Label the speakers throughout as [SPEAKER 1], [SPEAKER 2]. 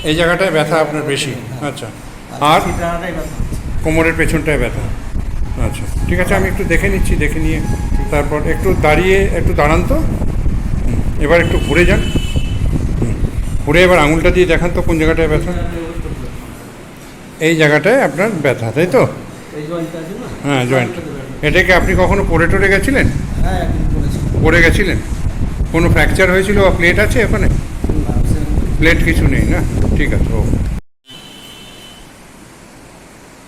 [SPEAKER 1] এই জায়গাটায় ব্যথা আপনার বেশি? আচ্ছা। আর কোমরের পেছনটায় ব্যথা? আচ্ছা, ঠিক আছে, আমি একটু দেখে নিচ্ছি, দেখে নিয়ে তারপর একটু দাঁড়ান তো। এবার একটু ঘুরে যান। ঘুরে এবার আঙুলটা দিয়ে দেখান তো কোন জায়গাটায় ব্যথা। এই জায়গাটায় আপনার ব্যথা, তাই তো? হ্যাঁ, জয়েন্ট। এটাকে আপনি কখনো পড়ে গেছিলেন? পড়ে গেছিলেন? কোনো ফ্র্যাকচার হয়েছিল বা প্লেট আছে ওখানে? প্লেট কিছু নেই না? ঠিক আছে। ও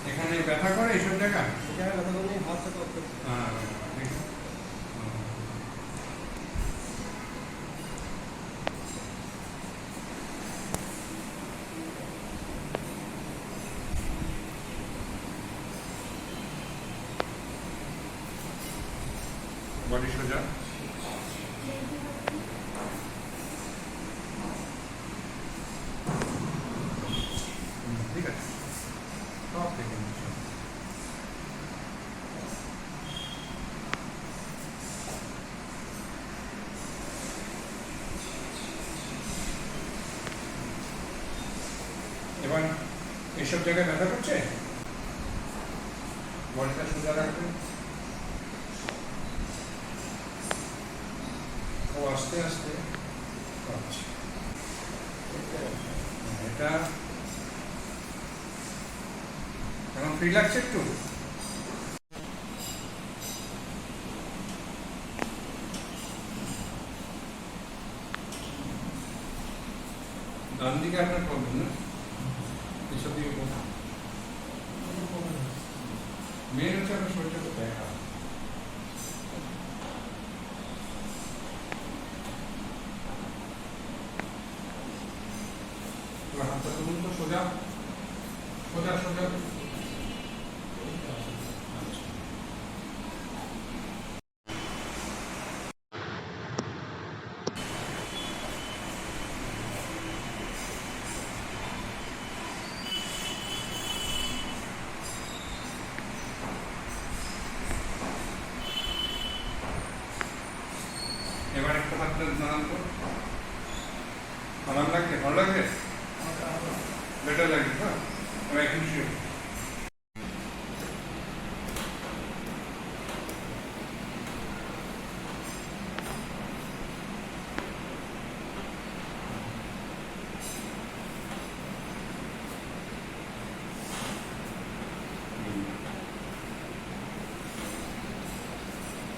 [SPEAKER 1] এখানে ব্যথা করে এইসব জায়গা? বডি সোজা। ঠিক আছে, সব দেখে নিচ্ছি। এবার এইসব জায়গায় ব্যথা করছে? বডিটা সোজা রাখবেন। ও আস্তে আস্তে পাচ্ছে। এটা এখন ফ্রি লাগছে একটু? ডান দিকে আপনার প্রবলেম না? এসব দিকে মেন হচ্ছে আপনার শরীরটা কোথায় খারাপ। এবার হাতটা তুলুন তো, সোজা সোজা সোজা। এবার একটা হাতটা নাড়ান তো। আরাম লাগছে? ভালো লাগছে? বেটার লাগছে তো? এবার এখন শুয়ে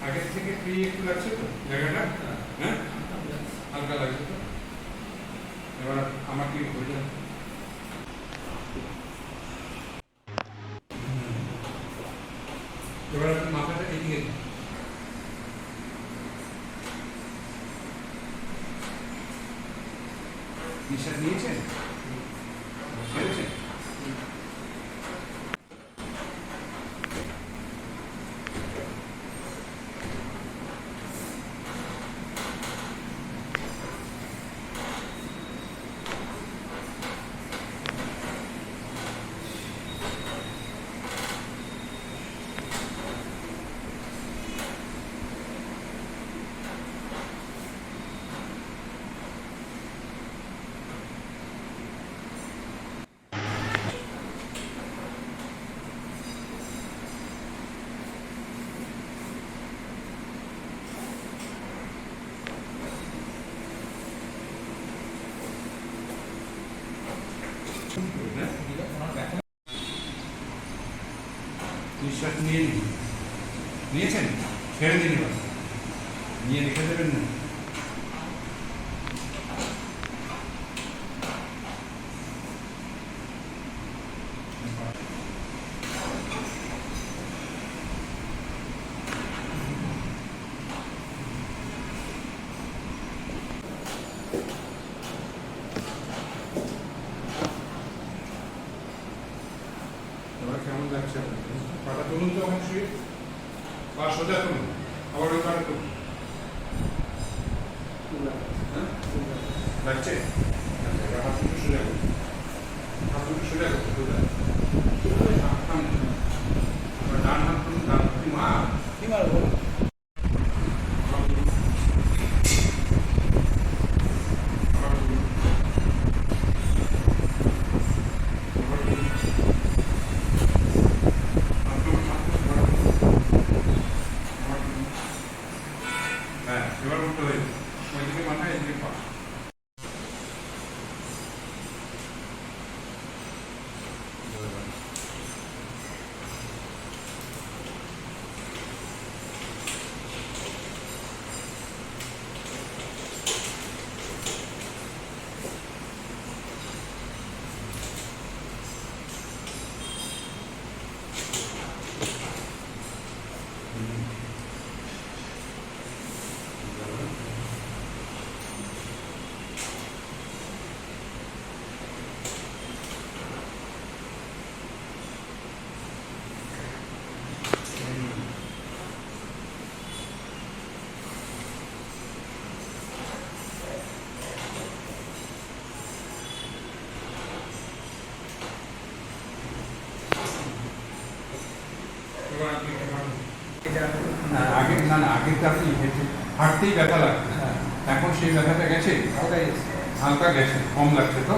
[SPEAKER 1] আগের থেকে ফ্রি একটু লাগছে তো জায়গাটা? হ্যাঁ, হালকা লাগছে তো? এবার আমার কি হয়ে যায়? এবার আপনি মাথাটা এদিকে দিন। নিঃশ্বাস নিয়েছেন? ছেড়েছেন? নিঃশ্বাস নিয়ে নিন। নিয়েছেন? ছেড়ে দিন। এবার নিয়ে রেখে দেবেন না। এবার কেমন লাগছে? পাটা তুলুন তো ওখানে শুয়ে, পা সোজা তুলুন, আবার ওই পাটা তুলুন। লাগছে? এবার হাত দুটো সোজা করুন, হাত দুটো সোজা করুন, সোজা। ডান হাত তুলুন, ডান হাত মা কি মারবো। ওইদিকে মাথা, এদিকে পা। আগে না না, আগে তো আপনি হাঁটতেই ব্যথা লাগতো, এখন সেই ব্যথাটা গেছে, হালকা গেছে, কম লাগছে তো।